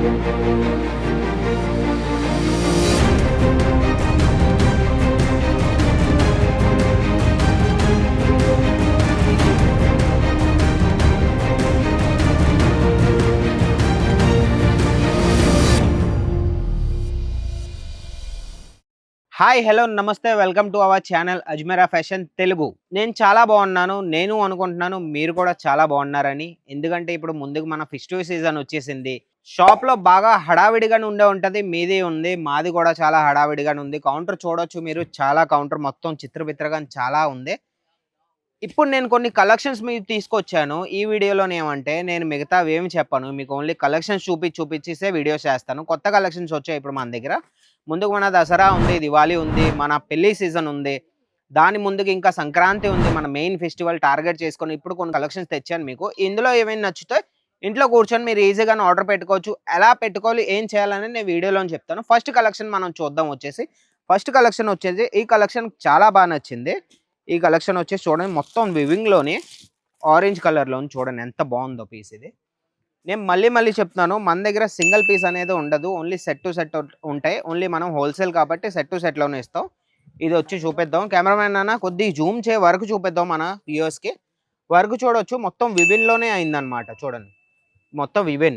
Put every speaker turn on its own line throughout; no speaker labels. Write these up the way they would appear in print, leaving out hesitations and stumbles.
Hi hello నమస్తే welcome to our channel Ajmeera fashion Telugu. నేను చాలా బాగున్నాను. నేను అనుకుంటున్నాను మీరు కూడా చాలా బాగున్నారని. ఎందుకంటే ఇప్పుడు ముందుకు మన ఫెస్టివ్ సీజన్ వచ్చేసింది. షాప్లో బాగా హడావిడిగానే ఉంటది. మీది ఉంది, మాది కూడా చాలా హడావిడిగానే ఉంది. కౌంటర్ చూడొచ్చు మీరు, చాలా కౌంటర్ మొత్తం చిత్రబిత్రగా చాలా ఉంది. ఇప్పుడు నేను కొన్ని కలెక్షన్స్ మీకు తీసుకొచ్చాను. ఈ వీడియోలోనే ఏమంటే నేను మిగతావి ఏమి చెప్పను, మీకు ఓన్లీ కలెక్షన్స్ చూపించేసే వీడియోస్ చేస్తాను. కొత్త కలెక్షన్స్ వచ్చాయి ఇప్పుడు మన దగ్గర. ముందుకు మన దసరా ఉంది, దివాళీ ఉంది, మన పెళ్లి సీజన్ ఉంది, దాని ముందుకు ఇంకా సంక్రాంతి ఉంది. మన మెయిన్ ఫెస్టివల్ టార్గెట్ చేసుకొని ఇప్పుడు కొన్ని కలెక్షన్స్ తెచ్చాను మీకు. ఇందులో ఏమైనా నచ్చితే ఇంట్లో కూర్చొని మీరు ఈజీగానే ఆర్డర్ పెట్టుకోవచ్చు. ఎలా పెట్టుకోవాలి, ఏం చేయాలని నేను వీడియోలో చెప్తాను. ఫస్ట్ కలెక్షన్ మనం చూద్దాం. ఫస్ట్ కలెక్షన్ వచ్చేసి ఈ కలెక్షన్ చాలా బాగా నచ్చింది. ఈ కలెక్షన్ వచ్చేసి చూడండి, మొత్తం వివింగ్లోని ఆరెంజ్ కలర్లోని చూడండి ఎంత బాగుందో పీస్. ఇది నేను మళ్ళీ చెప్తున్నాను, మన దగ్గర సింగిల్ పీస్ అనేది ఉండదు, ఓన్లీ సెట్ టు సెట్ ఉంటాయి. ఓన్లీ మనం హోల్సేల్ కాబట్టి సెట్ టు సెట్లోనే ఇస్తాం. ఇది వచ్చి చూపిద్దాం. కెమెరామెన్ అన్న కొద్దిగా జూమ్ చేయ వరకు చూపిద్దాం మన వ్యూయర్స్కి. వర్క్ చూడొచ్చు, మొత్తం వివిన్లోనే అయిందనమాట. చూడండి మొత్తం వివిన్,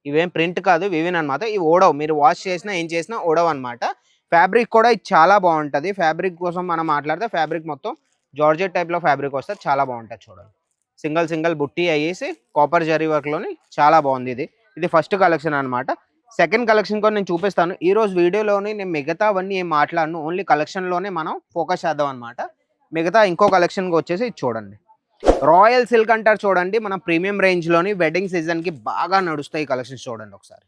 ఇవేం ప్రింట్ కాదు, వివిన్ అనమాట. ఇవి ఓడవు, మీరు వాష్ చేసినా ఏం చేసినా ఓడవు అనమాట. ఫ్యాబ్రిక్ కూడా ఇది చాలా బాగుంటుంది. ఫ్యాబ్రిక్ కోసం మనం మాట్లాడితే ఫ్యాబ్రిక్ మొత్తం జార్జెట్ టైప్లో ఫ్యాబ్రిక్ వస్తుంది, చాలా బాగుంటుంది. చూడండి సింగిల్ బుట్టి అయ్యేసి కాపర్ జరీ వర్క్లోని చాలా బాగుంది. ఇది ఫస్ట్ కలెక్షన్ అనమాట. సెకండ్ కలెక్షన్ కూడా నేను చూపిస్తాను. ఈ రోజు వీడియోలోని నేను మిగతావన్నీ ఏం మాట్లాడను, ఓన్లీ కలెక్షన్లోనే మనం ఫోకస్ చేద్దాం అనమాట. మిగతా ఇంకో కలెక్షన్కి వచ్చేసి ఇది చూడండి, రాయల్ సిల్క్ అంటారు చూడండి. మన ప్రీమియం రేంజ్లోని వెడ్డింగ్ సీజన్కి బాగా నడుస్తాయి కలెక్షన్స్. చూడండి ఒకసారి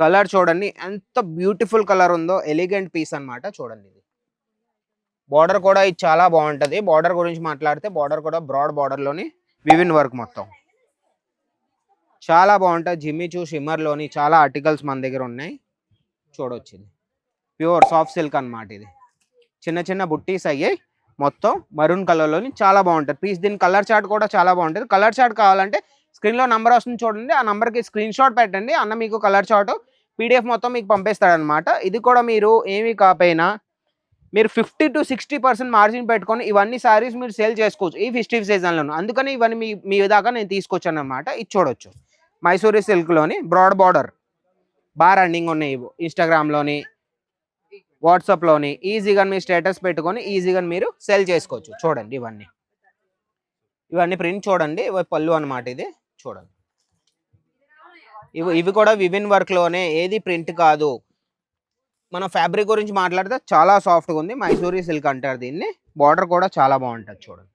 కలర్ చూడండి ఎంత బ్యూటిఫుల్ కలర్ ఉందో, ఎలిగెంట్ పీస్ అనమాట. చూడండి ఇది బార్డర్ కూడా ఇది చాలా బాగుంటుంది. బార్డర్ గురించి మాట్లాడితే బార్డర్ కూడా బ్రాడ్ బార్డర్లోని వివిన్ వర్క్ మొత్తం చాలా బాగుంటుంది. జిమ్మిచూ షిమ్మర్లోని చాలా ఆర్టికల్స్ మన దగ్గర ఉన్నాయి. చూడవచ్చు ఇది ప్యూర్ సాఫ్ట్ సిల్క్ అనమాట. ఇది చిన్న బుట్టీస్ అయ్యాయి, మొత్తం మరూన్ కలర్లోని చాలా బాగుంటుంది పీస్. దీని కలర్ చార్ట్ కూడా చాలా బాగుంటుంది. కలర్ చార్ట్ కావాలంటే స్క్రీన్లో నెంబర్ వస్తుంది చూడండి, ఆ నెంబర్కి స్క్రీన్ షాట్ పెట్టండి. అన్న మీకు కలర్ చార్ట్ పీడిఎఫ్ మొత్తం మీకు పంపిస్తాడనమాట. ఇది కూడా మీరు ఏమీ కాకపోయినా మీరు 50 to 60% మార్జిన్ పెట్టుకొని ఇవన్నీ సారీస్ మీరు సేల్ చేసుకోవచ్చు ఈ ఫెస్టివ్ సీజన్లోను. అందుకని ఇవన్నీ మీ దాకా నేను తీసుకొచ్చాను అనమాట. ఇది చూడొచ్చు మైసూరీ సిల్క్లోని బ్రాడ్ బార్డర్ బాగా రన్నింగ్ ఉన్నాయి. ఇన్స్టాగ్రామ్లోని వాట్సాప్లోని ఈజీగా మీ స్టేటస్ పెట్టుకొని ఈజీగా మీరు సేల్ చేసుకోవచ్చు. చూడండి ఇవన్నీ ప్రింట్ చూడండి, పళ్ళు అనమాట. ఇది చూడండి, ఇవి కూడా వివిన్ వర్క్లోనే, ఏది ప్రింట్ కాదు. మన ఫ్యాబ్రిక్ గురించి మాట్లాడితే చాలా సాఫ్ట్గా ఉంది, మైసూరీ సిల్క్ అంటారు దీన్ని. బార్డర్ కూడా చాలా బాగుంటుంది. చూడండి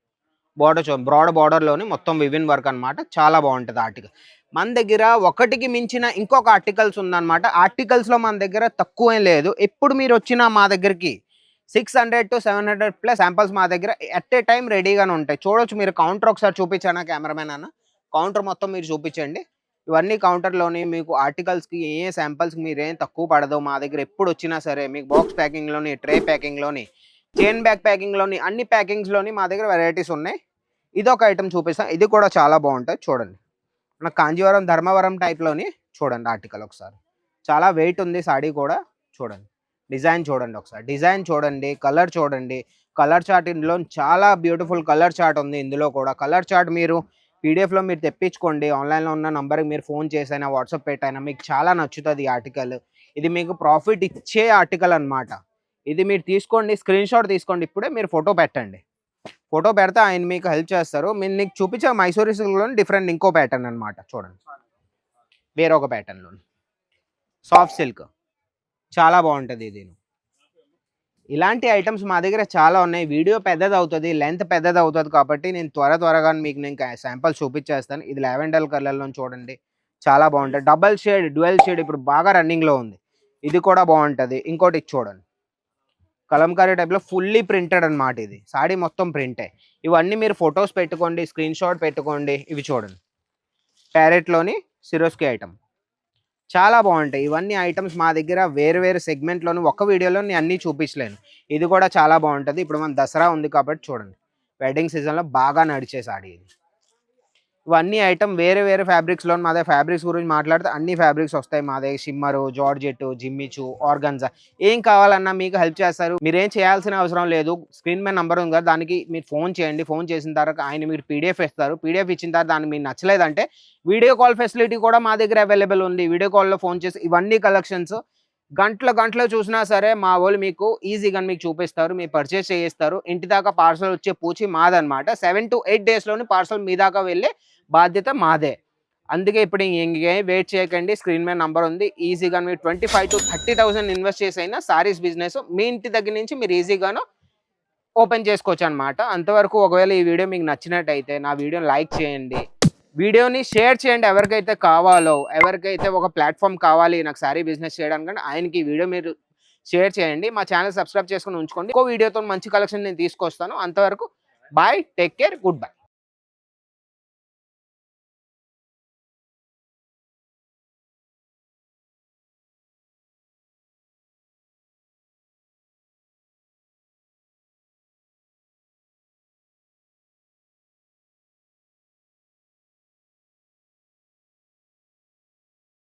బార్డర్ బ్రాడ్ బార్డర్లోని మొత్తం వివిన్ వర్క్ అనమాట, చాలా బాగుంటుంది. ఆర్టికల్ మన దగ్గర ఒకటికి మించిన ఇంకొక ఆర్టికల్స్ ఉందన్నమాట. ఆర్టికల్స్లో మన దగ్గర తక్కువేం లేదు. ఎప్పుడు మీరు వచ్చినా మా దగ్గరికి 600 to 700+ శాంపిల్స్ మా దగ్గర ఎట్ ఏ టైం రెడీగానే ఉంటాయి. చూడొచ్చు మీరు. కౌంటర్ ఒకసారి చూపించానా కెమెరామెన్ అన్న, కౌంటర్ మొత్తం మీరు చూపించండి. ఇవన్నీ కౌంటర్లోని మీకు ఆర్టికల్స్కి ఏ శాంపిల్స్కి మీరేం తక్కువ పడదు. మా దగ్గర ఎప్పుడు వచ్చినా సరే మీకు బాక్స్ ప్యాకింగ్లోని, ట్రే ప్యాకింగ్లోని, చైన్ బ్యాగ్ ప్యాకింగ్లోని, అన్ని ప్యాకింగ్స్లోని మా దగ్గర వెరైటీస్ ఉన్నాయి. ఇదొక ఐటమ్ చూపిస్తాం, ఇది కూడా చాలా బాగుంటుంది. చూడండి మన కాంజీవరం ధర్మవరం టైప్లోని చూడండి ఆర్టికల్ ఒకసారి. చాలా వెయిట్ ఉంది సాడీ కూడా. చూడండి డిజైన్ చూడండి ఒకసారి, డిజైన్ చూడండి, కలర్ చూడండి. కలర్ చార్ట్ ఇందులో చాలా బ్యూటిఫుల్ కలర్ చార్ట్ ఉంది. ఇందులో కూడా కలర్ చార్ట్ మీరు పీడిఎఫ్లో మీరు తెప్పించుకోండి. ఆన్లైన్లో ఉన్న నంబర్కి మీరు ఫోన్ చేసైనా వాట్సాప్ పెట్టైనా మీకు చాలా నచ్చుతుంది ఈ ఆర్టికల్. ఇది మీకు ప్రాఫిట్ ఇచ్చే ఆర్టికల్ అనమాట. ఇది మీరు తీసుకోండి, స్క్రీన్ షాట్ తీసుకోండి. ఇప్పుడే మీరు ఫోటో పెట్టండి. ఫోటో పెడితే ఆయన మీకు హెల్ప్ చేస్తారు. మీరు నీకు చూపించే మైసూరీ సిల్క్లో డిఫరెంట్ ఇంకో ప్యాటర్న్ అనమాట. చూడండి వేరొక ప్యాటర్న్లో సాఫ్ట్ సిల్క్ చాలా బాగుంటుంది. ఇది ఇలాంటి ఐటమ్స్ మా దగ్గర చాలా ఉన్నాయి. వీడియో పెద్దది అవుతుంది, లెంత్ పెద్దది అవుతుంది కాబట్టి నేను త్వరగా మీకు నేను శాంపిల్స్ చూపించేస్తాను. ఇది లావెండర్ కలర్లో చూడండి చాలా బాగుంటుంది. డబల్ షేడ్, డ్యూయల్ షేడ్ ఇప్పుడు బాగా రన్నింగ్లో ఉంది. ఇది కూడా బాగుంటుంది. ఇంకోటి చూడండి కలంకారీ టైప్లో ఫుల్లీ ప్రింటెడ్ అనమాట. ఇది సాడీ మొత్తం ప్రింటే. ఇవన్నీ మీరు ఫొటోస్ పెట్టుకోండి, స్క్రీన్ షాట్ పెట్టుకోండి. ఇవి చూడండి ప్యారెట్లోని సిరోస్కి ఐటమ్ చాలా బాగుంటాయి. ఇవన్నీ ఐటమ్స్ మా దగ్గర వేరు సెగ్మెంట్లోని ఒక్క వీడియోలో నేను అన్నీ చూపించలేను. ఇది కూడా చాలా బాగుంటుంది. ఇప్పుడు మన దసరా ఉంది కాబట్టి చూడండి వెడ్డింగ్ సీజన్లో బాగా నడిచే సాడీ ఇది. ఇవన్నీ ఐటమ్ వేరే వేరే ఫ్యాబ్రిక్స్‌లో మా దగ్గర ఫ్యాబ్రిక్స్ గురించి మాట్లాడితే అన్ని ఫ్యాబ్రిక్స్ వస్తాయి మా దగ్గర. షిమ్మరు, జార్జెట్, జిమ్మిచూ, ఆర్గాన్జా ఏం కావాలన్నా మీకు హెల్ప్ చేస్తారు. మీరేం చేయాల్సిన అవసరం లేదు. స్క్రీన్ మీద నంబర్ ఉంది కదా! దానికి మీరు ఫోన్ చేయండి. ఫోన్ చేసిన తర్వాత ఆయన మీకు పీడీఎఫ్ ఇస్తారు. పీడీఎఫ్ ఇచ్చిన తర్వాత దాన్ని మీకు నచ్చలేదంటే వీడియో కాల్ ఫెసిలిటీ కూడా మా దగ్గర అవైలబుల్ ఉంది. వీడియో కాల్‌లో ఫోన్ చేసి ఇవన్నీ కలెక్షన్స్ గంటలో చూసినా సరే మా వోళ్ళు మీకు ఈజీగా మీకు చూపిస్తారు. మీరు పర్చేస్ చేయిస్తారు. ఇంటి దాకా పార్సెల్ వచ్చే పూచి మాదన్నమాట. 7-8 డేస్‌లోనే పార్సెల్ మీ దాకా వెళ్ళే బాధ్యత మాదే. అందుకే ఇప్పుడు ఇంకేం వెయిట్ చేయకండి. స్క్రీన్ మీద నంబర్ ఉంది. ఈజీగా మీరు 25,000-30,000 ఇన్వెస్ట్ చేసైనా సారీస్ బిజినెస్ మీ ఇంటి దగ్గర నుంచి మీరు ఈజీగాను ఓపెన్ చేసుకోవచ్చనమాట. అంతవరకు ఒకవేళ ఈ వీడియో మీకు నచ్చినట్టయితే నా వీడియోని లైక్ చేయండి. వీడియోని షేర్ చేయండి ఎవరికైతే కావాలో. ఎవరికైతే ఒక ప్లాట్‌ఫార్మ్ కావాలి నాకు సారీ బిజినెస్ చేయడానికంటే ఆయనకి ఈ వీడియో మీరు షేర్ చేయండి. మా ఛానెల్ సబ్స్క్రైబ్ చేసుకొని ఉంచుకోండి. ఇంకో వీడియోతో మంచి కలెక్షన్ నేను తీసుకొస్తాను. అంతవరకు bye. Take care. Good bye.